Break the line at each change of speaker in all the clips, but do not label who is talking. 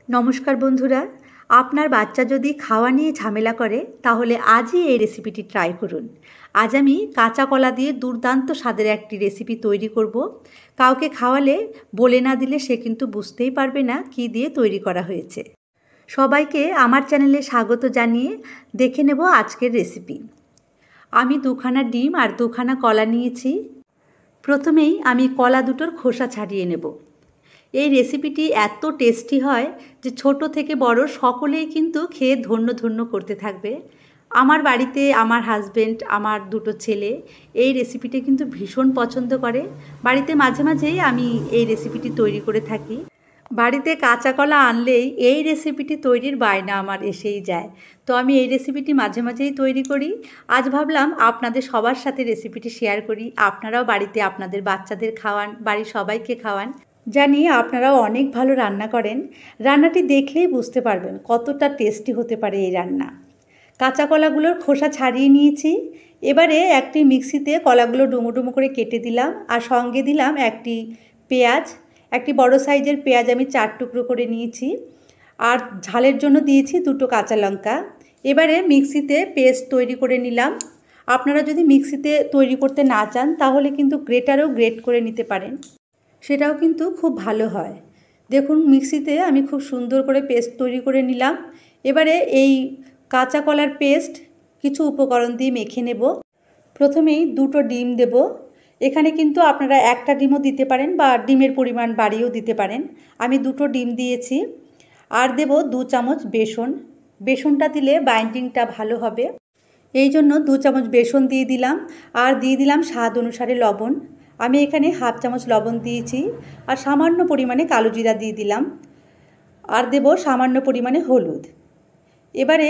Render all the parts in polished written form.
নমস্কার বন্ধুরা, আপনার বাচ্চা যদি খাওয়া নিয়ে ঝামেলা করে তাহলে আজই এই রেসিপিটি ট্রাই করুন। আজ আমি কাঁচা কলা দিয়ে দুর্দান্ত স্বাদের একটি রেসিপি তৈরি করব। কাউকে খাওয়ালে বলে না দিলে সে কিন্তু বুঝতেই পারবে না কী দিয়ে তৈরি করা হয়েছে। সবাইকে আমার চ্যানেলে স্বাগত জানিয়ে দেখে নেব আজকের রেসিপি। আমি দুখানা ডিম আর দুখানা কলা নিয়েছি। প্রথমেই আমি কলা দুটোর খোসা ছাড়িয়ে নেব। এই রেসিপিটি এত টেস্টি হয় যে ছোট থেকে বড় সকলেই কিন্তু খেয়ে ধন্য ধন্য করতে থাকবে। আমার বাড়িতে আমার হাজবেন্ড, আমার দুটো ছেলে এই রেসিপিটি কিন্তু ভীষণ পছন্দ করে। বাড়িতে মাঝে মাঝেই আমি এই রেসিপিটি তৈরি করে থাকি। বাড়িতে কাঁচা কলা আনলেই এই রেসিপিটি তৈরির বায়না আমার এসেই যায়। তো আমি এই রেসিপিটি মাঝে মাঝেই তৈরি করি। আজ ভাবলাম আপনাদের সবার সাথে রেসিপিটি শেয়ার করি। আপনারাও বাড়িতে আপনাদের বাচ্চাদের খাওয়ান, বাড়ির সবাইকে খাওয়ান। জানি আপনারাও অনেক ভালো রান্না করেন। রান্নাটি দেখলেই বুঝতে পারবেন কতটা টেস্টি হতে পারে এই রান্না। কাঁচা কলাগুলোর খোসা ছাড়িয়ে নিয়েছি। এবারে একটি মিক্সিতে কলাগুলো ডুমো ডুমো করে কেটে দিলাম আর সঙ্গে দিলাম একটি পেঁয়াজ। একটি বড় সাইজের পেঁয়াজ আমি 4 টুকরো করে নিয়েছি আর ঝালের জন্য দিয়েছি 2টো কাঁচা লঙ্কা। এবারে মিক্সিতে পেস্ট তৈরি করে নিলাম। আপনারা যদি মিক্সিতে তৈরি করতে না চান তাহলে কিন্তু গ্রেটারেও গ্রেট করে নিতে পারেন, সেটাও কিন্তু খুব ভালো হয়। দেখুন মিক্সিতে আমি খুব সুন্দর করে পেস্ট তৈরি করে নিলাম। এবারে এই কাঁচা কলার পেস্ট কিছু উপকরণ দিয়ে মেখে নেব। প্রথমেই 2টো ডিম দেব। এখানে কিন্তু আপনারা একটা ডিমও দিতে পারেন বা ডিমের পরিমাণ বাড়িয়েও দিতে পারেন। আমি 2টো ডিম দিয়েছি। আর দেব 2 চামচ বেসন। বেসনটা দিলে বাইন্ডিংটা ভালো হবে, এই জন্য 2 চামচ বেসন দিয়ে দিলাম। আর দিয়ে দিলাম স্বাদ অনুসারে লবণ। আমি এখানে 1/2 চামচ লবণ দিয়েছি আর সামান্য পরিমাণে কালো জিরা দিয়ে দিলাম। আর দেব সামান্য পরিমাণে হলুদ। এবারে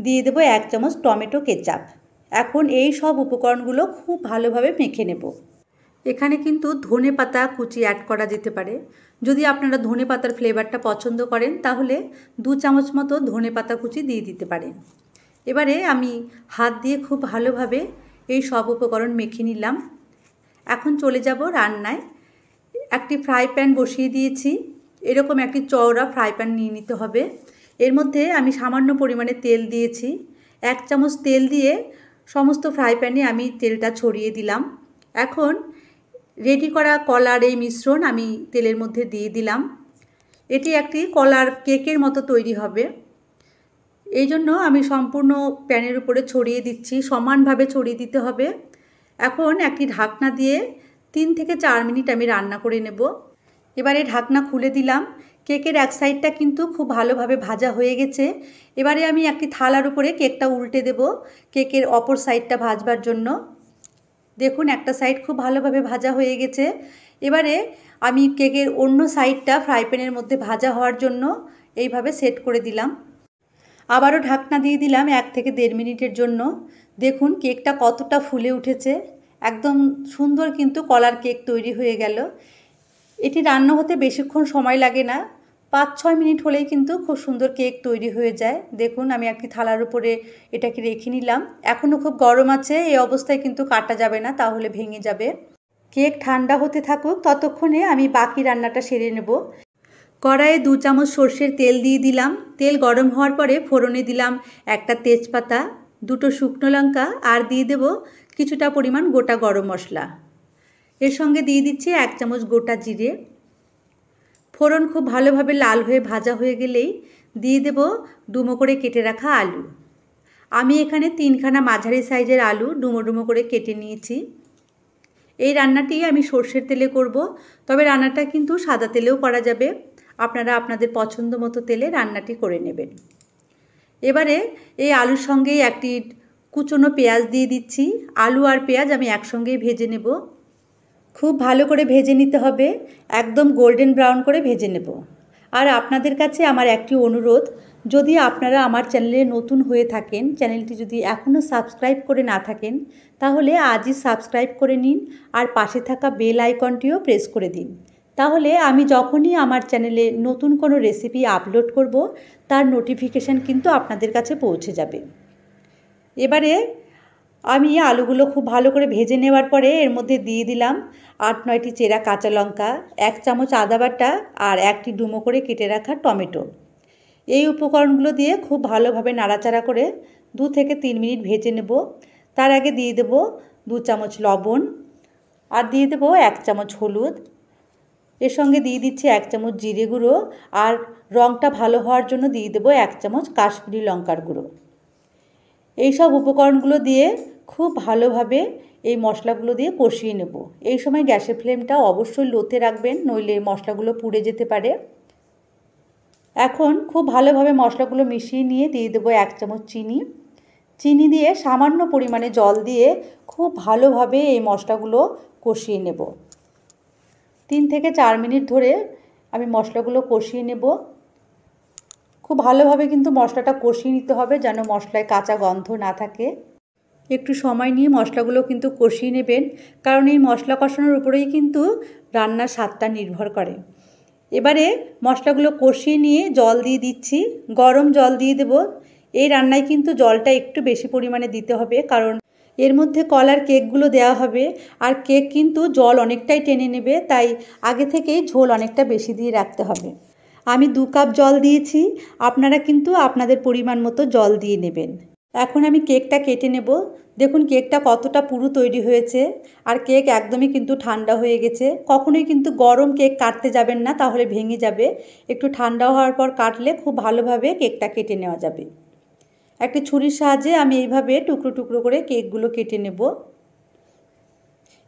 দিয়ে দেব 1 চামচ টমেটো কেচাপ। এখন এই সব উপকরণগুলো খুব ভালোভাবে মেখে নেব। এখানে কিন্তু ধনে পাতা কুচি অ্যাড করা যেতে পারে। যদি আপনারা ধনে পাতার ফ্লেভারটা পছন্দ করেন তাহলে 2 চামচ মতো ধনে পাতা কুচি দিয়ে দিতে পারেন। এবারে আমি হাত দিয়ে খুব ভালোভাবে এই সব উপকরণ মেখে নিলাম। এখন চলে যাব রান্নায়। একটি ফ্রাই প্যান বসিয়ে দিয়েছি। এরকম একটি চওড়া ফ্রাই প্যান নিয়ে নিতে হবে। এর মধ্যে আমি সামান্য পরিমাণে তেল দিয়েছি। 1 চামচ তেল দিয়ে সমস্ত ফ্রাই প্যানে আমি তেলটা ছড়িয়ে দিলাম। এখন রেডি করা কলার এই মিশ্রণ আমি তেলের মধ্যে দিয়ে দিলাম। এটি একটি কলার কেকের মতো তৈরি হবে, এই জন্য আমি সম্পূর্ণ প্যানের উপরে ছড়িয়ে দিচ্ছি। সমানভাবে ছড়িয়ে দিতে হবে। এখন একটি ঢাকনা দিয়ে 3 থেকে 4 মিনিট আমি রান্না করে নেব। এবারে ঢাকনা খুলে দিলাম। কেকের এক সাইডটা কিন্তু খুব ভালোভাবে ভাজা হয়ে গেছে। এবারে আমি একটি থালার উপরে কেকটা উল্টে দেব কেকের অপর সাইডটা ভাজবার জন্য। দেখুন একটা সাইড খুব ভালোভাবে ভাজা হয়ে গেছে। এবারে আমি কেকের অন্য সাইডটা ফ্রাই প্যানের মধ্যে ভাজা হওয়ার জন্য এইভাবে সেট করে দিলাম। আবারও ঢাকনা দিয়ে দিলাম 1 থেকে 1.5 মিনিটের জন্য। দেখুন কেকটা কতটা ফুলে উঠেছে, একদম সুন্দর কিন্তু কলার কেক তৈরি হয়ে গেল। এটি রান্না হতে বেশিক্ষণ সময় লাগে না, 5-6 মিনিট হলেই কিন্তু খুব সুন্দর কেক তৈরি হয়ে যায়। দেখুন আমি একটি থালার উপরে এটাকে রেখে নিলাম। এখনও খুব গরম আছে, এই অবস্থায় কিন্তু কাটা যাবে না, তাহলে ভেঙে যাবে। কেক ঠান্ডা হতে থাকুক, ততক্ষণে আমি বাকি রান্নাটা সেরে নেব। কড়াইয়ে 2 চামচ সর্ষের তেল দিয়ে দিলাম। তেল গরম হওয়ার পরে ফোড়নে দিলাম একটা তেজপাতা, 2টো শুকনো লঙ্কা আর দিয়ে দেব কিছুটা পরিমাণ গোটা গরম মশলা। এর সঙ্গে দিয়ে দিচ্ছি 1 চামচ গোটা জিরে। ফোড়ন খুব ভালোভাবে লাল হয়ে ভাজা হয়ে গেলেই দিয়ে দেব ডুমো করে কেটে রাখা আলু। আমি এখানে 3খানা মাঝারি সাইজের আলু ডুমো ডুমো করে কেটে নিয়েছি। এই রান্নাটি আমি সর্ষের তেলে করব, তবে রান্নাটা কিন্তু সাদা তেলেও করা যাবে। আপনারা আপনাদের পছন্দ মতো তেলে রান্নাটি করে নেবেন। এবারে এই আলুর সঙ্গে একটি কুচনো পেঁয়াজ দিয়ে দিচ্ছি। আলু আর পেঁয়াজ আমি একসঙ্গেই ভেজে নেব। খুব ভালো করে ভেজে নিতে হবে, একদম গোল্ডেন ব্রাউন করে ভেজে নেব। আর আপনাদের কাছে আমার একটি অনুরোধ, যদি আপনারা আমার চ্যানেলে নতুন হয়ে থাকেন, চ্যানেলটি যদি এখনও সাবস্ক্রাইব করে না থাকেন তাহলে আজই সাবস্ক্রাইব করে নিন আর পাশে থাকা বেল আইকনটিও প্রেস করে দিন। তাহলে আমি যখনই আমার চ্যানেলে নতুন কোনো রেসিপি আপলোড করব তার নোটিফিকেশান কিন্তু আপনাদের কাছে পৌঁছে যাবে। এবারে আমি আলুগুলো খুব ভালো করে ভেজে নেওয়ার পরে এর মধ্যে দিয়ে দিলাম 8-9টি চেরা কাঁচা লঙ্কা, 1 চামচ আদা বাটা আর একটি ডুমো করে কেটে রাখা টমেটো। এই উপকরণগুলো দিয়ে খুব ভালোভাবে নাড়াচাড়া করে 2 থেকে 3 মিনিট ভেজে নেব। তার আগে দিয়ে দেব 2 চামচ লবণ, আর দিয়ে দেব 1 চামচ হলুদ। এর সঙ্গে দিয়ে দিচ্ছি 1 চামচ জিরে গুঁড়ো, আর রঙটা ভালো হওয়ার জন্য দিয়ে দেব 1 চামচ কাশ্মীরি লঙ্কার গুঁড়ো। এই সব উপকরণগুলো দিয়ে খুব ভালোভাবে এই মশলাগুলো দিয়ে কষিয়ে নেব। এই সময় গ্যাসের ফ্লেমটা অবশ্যই লোতে রাখবেন, নইলে মশলাগুলো পুড়ে যেতে পারে। এখন খুব ভালোভাবে মশলাগুলো মিশিয়ে নিয়ে দিয়ে দেব 1 চামচ চিনি। চিনি দিয়ে সামান্য পরিমাণে জল দিয়ে খুব ভালোভাবে এই মশলাগুলো কষিয়ে নেব। 3 থেকে 4 মিনিট ধরে আমি মশলাগুলো কষিয়ে নেব। খুব ভালোভাবে কিন্তু মশলাটা কষিয়ে নিতে হবে, যেন মশলায় কাঁচা গন্ধ না থাকে। একটু সময় নিয়ে মশলাগুলো কিন্তু কষিয়ে নেবেন, কারণ এই মশলা কষানোর উপরেই কিন্তু রান্নার স্বাদটা নির্ভর করে। এবারে মশলাগুলো কষিয়ে নিয়ে জল দিয়ে দিচ্ছি, গরম জল দিয়ে দেব। এই রান্নায় কিন্তু জলটা একটু বেশি পরিমাণে দিতে হবে, কারণ এর মধ্যে কলার কেকগুলো দেওয়া হবে, আর কেক কিন্তু জল অনেকটাই টেনে নেবে, তাই আগে থেকেই ঝোল অনেকটা বেশি দিয়ে রাখতে হবে। আমি 2 কাপ জল দিয়েছি, আপনারা কিন্তু আপনাদের পরিমাণ মতো জল দিয়ে নেবেন। এখন আমি কেকটা কেটে নেব। দেখুন কেকটা কতটা পুরু তৈরি হয়েছে, আর কেক একদমই কিন্তু ঠান্ডা হয়ে গেছে। কখনোই কিন্তু গরম কেক কাটতে যাবেন না, তাহলে ভেঙে যাবে। একটু ঠান্ডা হওয়ার পর কাটলে খুব ভালোভাবে কেকটা কেটে নেওয়া যাবে। একটা ছুরির সাহায্যে আমি এইভাবে টুকরো টুকরো করে কেকগুলো কেটে নেব।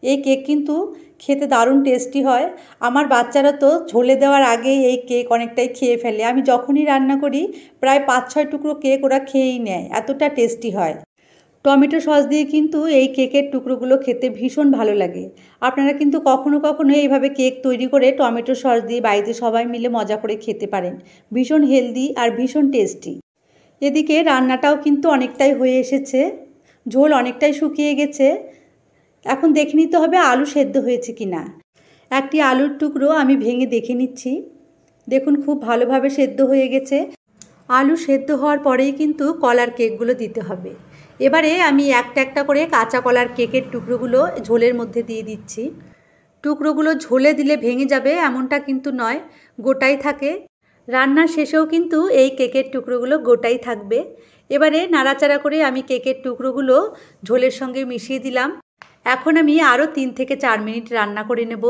এই কেক কিন্তু খেতে দারুণ টেস্টি হয়। আমার বাচ্চারা তো ঝোলে দেওয়ার আগেই এই কেক অনেকটাই খেয়ে ফেলে। আমি যখনই রান্না করি প্রায় 5-6 টুকরো কেক ওরা খেয়েই নেয়, এতটা টেস্টি হয়। টমেটো সস দিয়ে কিন্তু এই কেকের টুকরোগুলো খেতে ভীষণ ভালো লাগে। আপনারা কিন্তু কখনো কখনো এইভাবে কেক তৈরি করে টমেটো সস দিয়ে বাড়িতে সবাই মিলে মজা করে খেতে পারেন। ভীষণ হেলদি আর ভীষণ টেস্টি। এদিকে রান্নাটাও কিন্তু অনেকটাই হয়ে এসেছে, ঝোল অনেকটাই শুকিয়ে গেছে। এখন দেখে নিতে হবে আলু সেদ্ধ হয়েছে কিনা। একটি আলুর টুকরো আমি ভেঙে দেখে নিচ্ছি। দেখুন খুব ভালোভাবে সেদ্ধ হয়ে গেছে। আলু সেদ্ধ হওয়ার পরেই কিন্তু কলার কেকগুলো দিতে হবে। এবারে আমি একটা একটা করে কাঁচা কলার কেকের টুকরোগুলো ঝোলের মধ্যে দিয়ে দিচ্ছি। টুকরোগুলো ঝোলে দিলে ভেঙে যাবে এমনটা কিন্তু নয়, গোটাই থাকে। রান্নার শেষেও কিন্তু এই কেকের টুকরোগুলো গোটাই থাকবে। এবারে নাড়াচাড়া করে আমি কেকের টুকরোগুলো ঝোলের সঙ্গে মিশিয়ে দিলাম। এখন আমি আরও 3 থেকে 4 মিনিট রান্না করে নেব।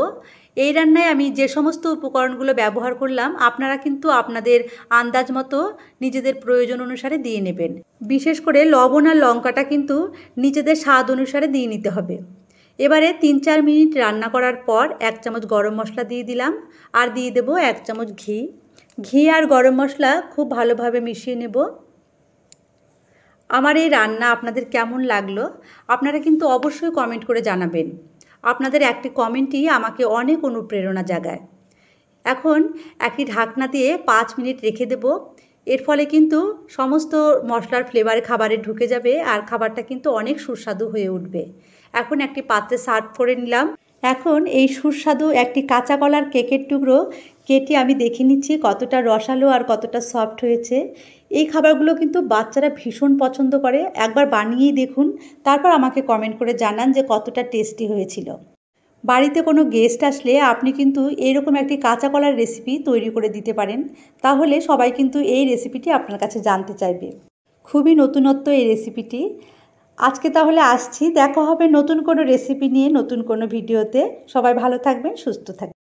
এই রান্নায় আমি যে সমস্ত উপকরণগুলো ব্যবহার করলাম আপনারা কিন্তু আপনাদের আন্দাজ মতো নিজেদের প্রয়োজন অনুসারে দিয়ে নেবেন। বিশেষ করে লবণ আর লঙ্কাটা কিন্তু নিজেদের স্বাদ অনুসারে দিয়ে নিতে হবে। এবারে 3-4 মিনিট রান্না করার পর 1 চামচ গরম মশলা দিয়ে দিলাম, আর দিয়ে দেব 1 চামচ ঘি। ঘি আর গরম মশলা খুব ভালোভাবে মিশিয়ে নেব। আমার এই রান্না আপনাদের কেমন লাগলো আপনারা কিন্তু অবশ্যই কমেন্ট করে জানাবেন। আপনাদের একটি কমেন্টই আমাকে অনেক অনুপ্রেরণা জাগায়। এখন একটি ঢাকনা দিয়ে 5 মিনিট রেখে দেব। এর ফলে কিন্তু সমস্ত মশলার ফ্লেভার খাবারে ঢুকে যাবে, আর খাবারটা কিন্তু অনেক সুস্বাদু হয়ে উঠবে। এখন একটি পাত্রে সার্ভ করে নিলাম। এখন এই সুস্বাদু একটি কাঁচা কলার কেকের টুকরো কেটে আমি দেখে নিচ্ছি কতটা রসালো আর কতটা সফট হয়েছে। এই খাবারগুলো কিন্তু বাচ্চারা ভীষণ পছন্দ করে। একবার বানিয়েই দেখুন, তারপর আমাকে কমেন্ট করে জানান যে কতটা টেস্টি হয়েছিল। বাড়িতে কোনো গেস্ট আসলে আপনি কিন্তু এইরকম একটি কাঁচা কলার রেসিপি তৈরি করে দিতে পারেন, তাহলে সবাই কিন্তু এই রেসিপিটি আপনার কাছে জানতে চাইবে। খুবই নতুনত্ব এই রেসিপিটি। আজকে তাহলে আসছি, দেখা হবে নতুন কোনো রেসিপি নিয়ে নতুন কোনো ভিডিওতে। সবাই ভালো থাকবেন, সুস্থ থাকবেন।